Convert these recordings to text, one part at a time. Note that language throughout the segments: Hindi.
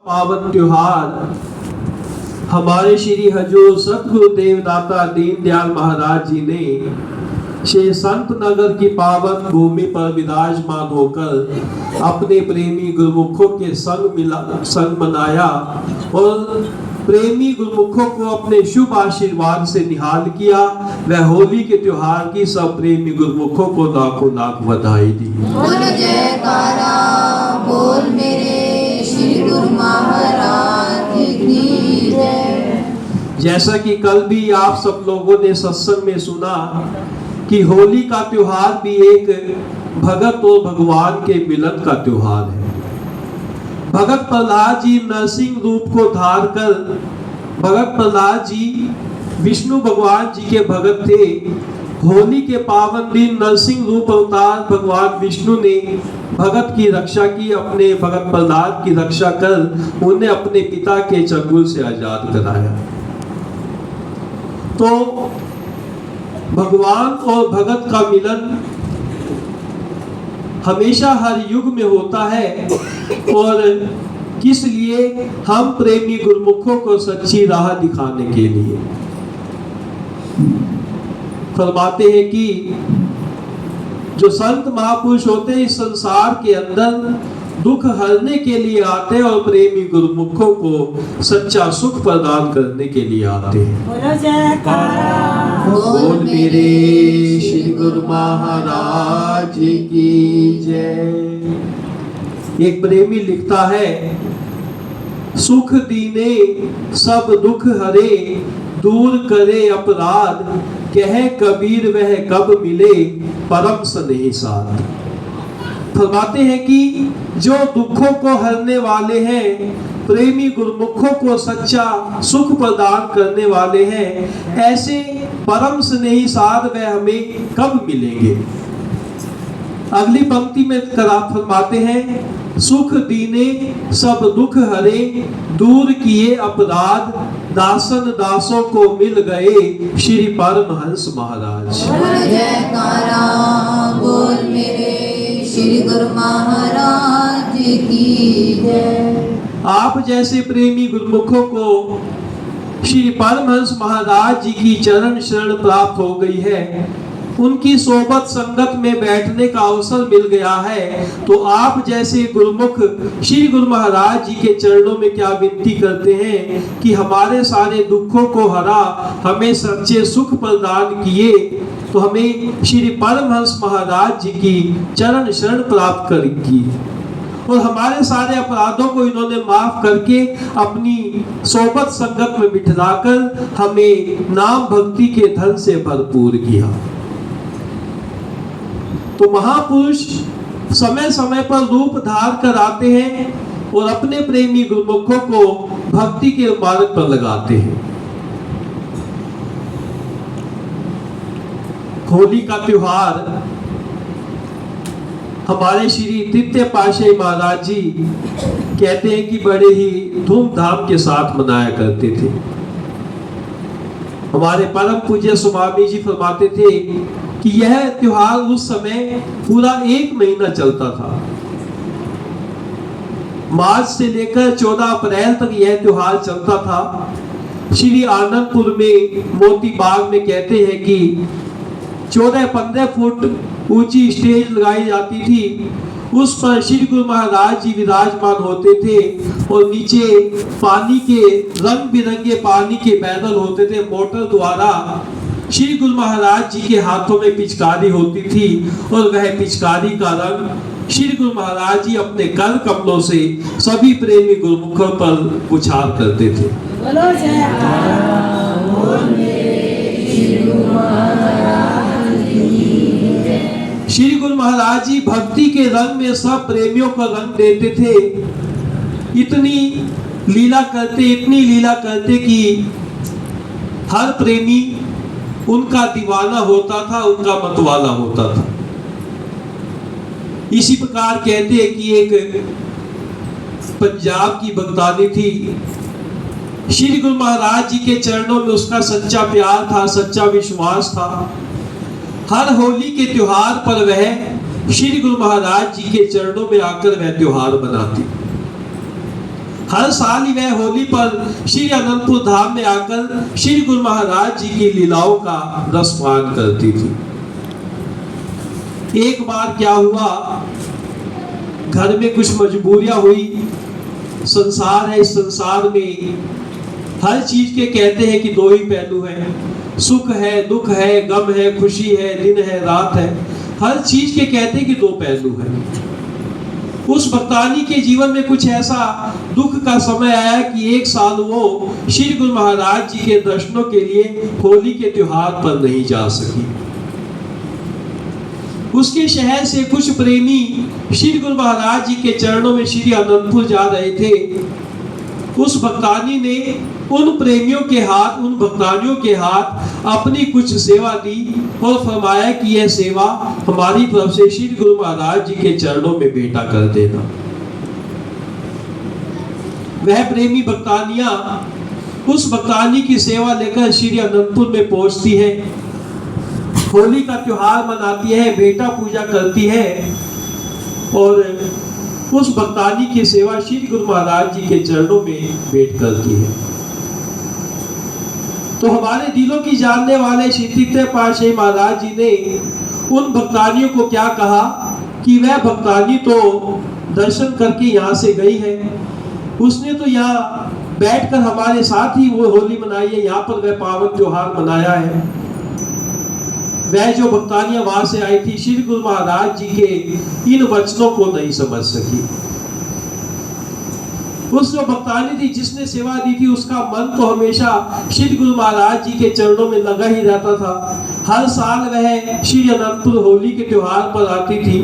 पावन त्योहार हमारे श्री हजूर सतगुरु देवदाता दीनदयाल महाराज जी ने श्री संत नगर की पावन भूमि पर विराजमान होकर अपने प्रेमी गुरुमुखों के संग मनाया और प्रेमी गुरुमुखों को अपने शुभ आशीर्वाद से निहाल किया। वह होली के त्योहार की सब प्रेमी गुरुमुखों को लाखों लाख बधाई दी। बोल जयकारा बोल मेरे श्री गुरु महाराज की जय। जैसा कि कल भी आप सब लोगों ने सत्संग में सुना कि होली का त्योहार भी एक भगत और भगवान के मिलन का त्योहार है। भगत प्रहलाद जी नरसिंह रूप को धार कर, भगत प्रहलाद जी विष्णु भगवान जी के भगत थे। होली के पावन दिन नरसिंह रूप अवतार भगवान विष्णु ने भगत की रक्षा की, अपने भगत प्रहलाद की रक्षा कर उन्हें अपने पिता के चंगुल से आजाद कराया। तो भगवान और भगत का मिलन हमेशा हर युग में होता है और किस लिए? हम प्रेमी गुरुमुखों को सच्ची राह दिखाने के लिए। फरमाते हैं कि जो संत महापुरुष होते हैं इस संसार के अंदर दुख हरने के लिए आते हैं और प्रेमी गुरुमुखों को सच्चा सुख प्रदान करने के लिए आते हैं। बोलो जयकारा बोल मेरे श्री गुरु महाराज की जय। एक प्रेमी लिखता है, सुख दीने सब दुख हरे, दूर करे अपराध, कहे कबीर वह कब मिले, परम स्नेह साथ। फरमाते हैं कि जो दुखों को हरने वाले हैं, प्रेमी गुरुमुखों को सच्चा सुख प्रदान करने वाले हैं, ऐसे परम स्नेही साध वह हमें कब मिलेंगे? अगली पंक्ति में फरमाते हैं, सुख दीने सब दुख हरे, दूर किए अपराध, दासन दासों को मिल गए श्री परमहंस महाराज। बोल जयकारा बोल मेरे श्री गुरु महाराज की जय। आप जैसे प्रेमी गुरुमुखों को श्री परमहंस महाराज जी की चरण शरण प्राप्त हो गई है, उनकी सोबत संगत में बैठने का अवसर मिल गया है, तो आप जैसे गुरुमुख श्री गुरु महाराज जी के चरणों में क्या विनती करते हैं कि हमारे सारे दुखों को हरा, हमें सच्चे सुख प्रदान किए, तो हमें श्री परमहंस महाराज जी की चरण शरण प्राप्त करेगी और हमारे सारे अपराधों को इन्होंने माफ करके अपनी सोबत संगत में बिठलाकर हमें नाम भक्ति के धन से भरपूर किया। तो महापुरुष समय समय पर रूप धार कर आते हैं और अपने प्रेमी गुरुमुखों को भक्ति के मार्ग पर लगाते हैं। होली का त्योहार हमारे श्री तृतीय पातशाही महाराज जी कहते हैं कि बड़े ही धूमधाम के साथ मनाया करते थे। हमारे परम पूज्य स्वामी जी फरमाते थे कि यह त्योहार उस समय पूरा 1 महीना चलता था। मार्च से लेकर 14 अप्रैल तक यह त्योहार चलता था। श्री आनंदपुर में मोती बाग में कहते हैं कि 14-15 फुट ऊंची स्टेज लगाई जाती थी, उस पर श्री गुरु महाराज जी विराजमान होते थे और नीचे पानी के रंग बिरंगे पानी के बैरल होते थे। मोटर द्वारा श्री गुरु महाराज जी के हाथों में पिचकारी होती थी और वह पिचकारी का रंग श्री गुरु महाराज जी अपने कर कमलों से सभी प्रेमी गुरुमुखों पर पुछार करते थे। बोलो जयकारा बोल मेरे श्री गुरु महाराज की जय। श्री गुरु महाराज जी भक्ति के रंग में सब प्रेमियों को रंग देते थे। इतनी लीला करते कि हर प्रेमी उनका दीवाना होता था, उनका मतवाला होता था। इसी प्रकार कहते हैं कि एक पंजाब की भक्तानी थी, श्री गुरु महाराज जी के चरणों में उसका सच्चा प्यार था, सच्चा विश्वास था। हर होली के त्योहार पर वह श्री गुरु महाराज जी के चरणों में आकर वह त्योहार मनाती। हर साल ही वह होली पर श्री अनंतपुर धाम में आकर श्री गुरु महाराज जी की लीलाओं का रसपान करती थी। एक बार क्या हुआ, घर में कुछ मजबूरियां हुई। संसार है, इस संसार में हर चीज के कहते हैं कि दो ही पहलू हैं, सुख है, दुख है, गम है, खुशी है, दिन है, रात है। हर चीज के कहते हैं कि दो पहलू हैं। उस भक्तानी के जीवन में कुछ ऐसा दुख का समय आया कि एक साल वो श्री गुरु महाराज जी के दर्शनों के लिए होली के त्योहार पर नहीं जा सकी। उसके शहर से कुछ प्रेमी श्री गुरु महाराज जी के चरणों में श्री अनंतपुर जा रहे थे। उस भक्तानी ने उन प्रेमियों के हाथ, उन भक्तानियों के हाथ अपनी कुछ सेवा दी और फरमाया कि यह सेवा हमारी तरफ से श्री गुरु महाराज जी के चरणों में भेंटा कर देना। वह प्रेमी भक्तानियां उस भक्तानी की सेवा लेकर श्री अनंतपुर में पहुंचती है, होली का त्योहार मनाती है, बेटा पूजा करती है और उस भक्तानी की सेवा श्री गुरु महाराज जी के चरणों में भेंट करती है। तो हमारे दिलों की जानने वाले श्री तृतीय पातशाही महाराज जी ने उन भक्तानियों को क्या कहा कि वह भक्तानी तो दर्शन करके यहाँ से गई है, उसने तो यहाँ बैठकर हमारे साथ ही वो होली मनाई है, यहाँ पर वह पावन त्योहार मनाया है। वह जो भक्तानियां वहां से आई थी श्री गुरु महाराज जी के इन वचनों को नहीं समझ सकी। उस जो भक्तानी थी जिसने सेवा दी थी, उसका मन तो हमेशा श्री गुरु महाराज जी के चरणों में लगा ही रहता था। हर साल वह श्री अनंतपुर होली के त्योहार पर आती थी।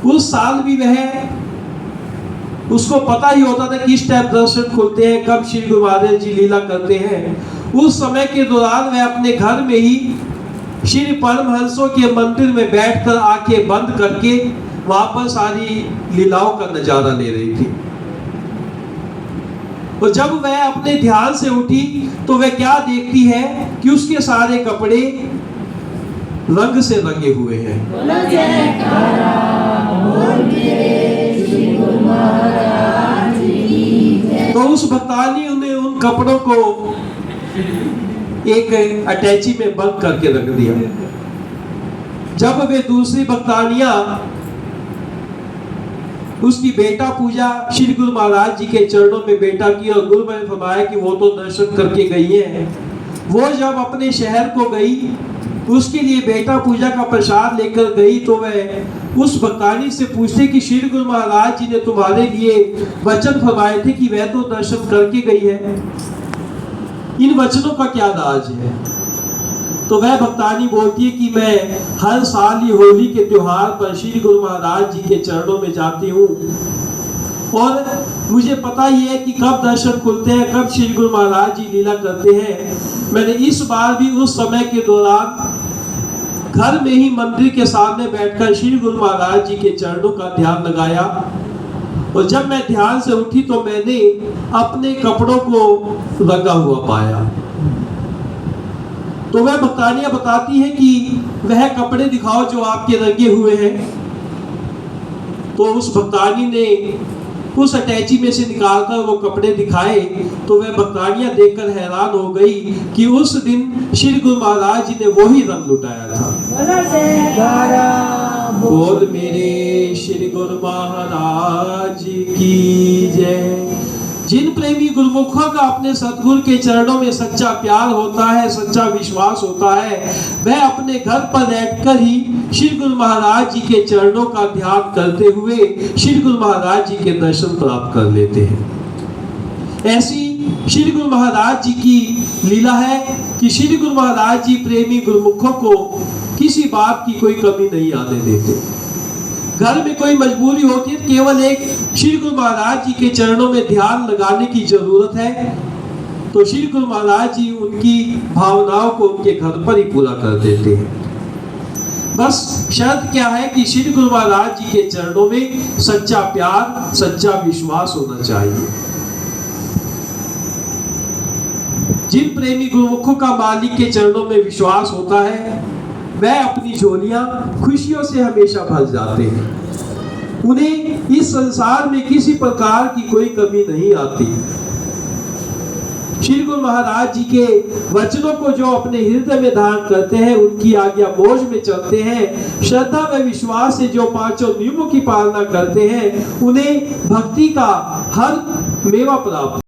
उस साल भी वह, उसको पता ही होता था किस टाइम दर्शन खुलते हैं, कब श्री गुरु महाराज जी लीला करते हैं। उस समय के दौरान वह अपने घर में ही श्री परमहंसों के मंदिर में बैठकर आंखें बंद करके वहां पर सारी लीलाओं का नजारा ले रही थी। और जब वह अपने ध्यान से उठी तो वह क्या देखती है कि उसके सारे कपड़े रंग से रंगे हुए हैं। तो उस भक्तानी ने उन कपड़ों को एक अटैची में बंद करके रख दिया। जब वे दूसरी भक्तानियां उसकी बेटा पूजा श्री गुरु महाराज जी के चरणों में बेटा की और गुरु ने फरमाया कि वो तो दर्शन करके गई है, वो जब अपने शहर को गई उसके लिए बेटा पूजा का प्रसाद लेकर गई तो वह उस भक्तानी से पूछते कि श्री गुरु महाराज जी ने तुम्हारे लिए वचन फरमाए थे कि वह तो दर्शन करके गई है, इन वचनों का क्या राज है। तो वह भक्तानी बोलती है कि मैं हर साल ही होली के त्योहार पर श्री गुरु महाराज जी के चरणों में जाती हूँ और मुझे पता ही है कि कब दर्शन खुलते हैं, कब श्री गुरु महाराज जी लीला करते हैं। मैंने इस बार भी उस समय के दौरान घर में ही मंदिर के सामने बैठकर श्री गुरु महाराज जी के चरणों का ध्यान लगाया और जब मैं ध्यान से उठी तो मैंने अपने कपड़ों को रंगा हुआ पाया। तो वह भक्तानियां बताती है कि वह कपड़े दिखाओ जो आपके रंगे हुए हैं। तो उस भक्तानी ने उस अटैची में से निकालकर वो कपड़े दिखाए तो वह भक्तानियां देखकर हैरान हो गई कि उस दिन श्री गुरु महाराज जी ने वही रंग लुटाया था। बोल मेरे श्री गुरु महाराज की जय। जिन प्रेमी गुरुमुखों का अपने सतगुरु के चरणों में सच्चा प्यार होता है, सच्चा विश्वास होता है, वह अपने घर पर बैठकर ही श्री गुरु महाराज जी के चरणों का ध्यान करते हुए श्री गुरु महाराज जी के दर्शन प्राप्त कर लेते हैं। ऐसी श्री गुरु महाराज जी की लीला है कि श्री गुरु महाराज जी प्रेमी गुरुमुखों को किसी बात की कोई कमी नहीं आने देते। घर में कोई मजबूरी होती है, केवल एक श्री गुरु महाराज जी के चरणों में ध्यान लगाने की जरूरत है तो श्री गुरु महाराज जी उनकी भावनाओं को उनके घर पर ही पूरा कर देते हैं। बस शर्त क्या है कि श्री गुरु महाराज जी के चरणों में सच्चा प्यार, सच्चा विश्वास होना चाहिए। जिन प्रेमी गुरुमुखों का मालिक के चरणों में विश्वास होता है वह अपनी झोलियां खुशियों से हमेशा भर जाते हैं। उन्हें इस संसार में किसी प्रकार की कोई कमी नहीं आती। श्री गुरु महाराज जी के वचनों को जो अपने हृदय में धारण करते हैं, उनकी आज्ञा बोझ में चलते हैं, श्रद्धा व विश्वास से जो पांचों नियमों की पालना करते हैं, उन्हें भक्ति का हर मेवा प्राप्त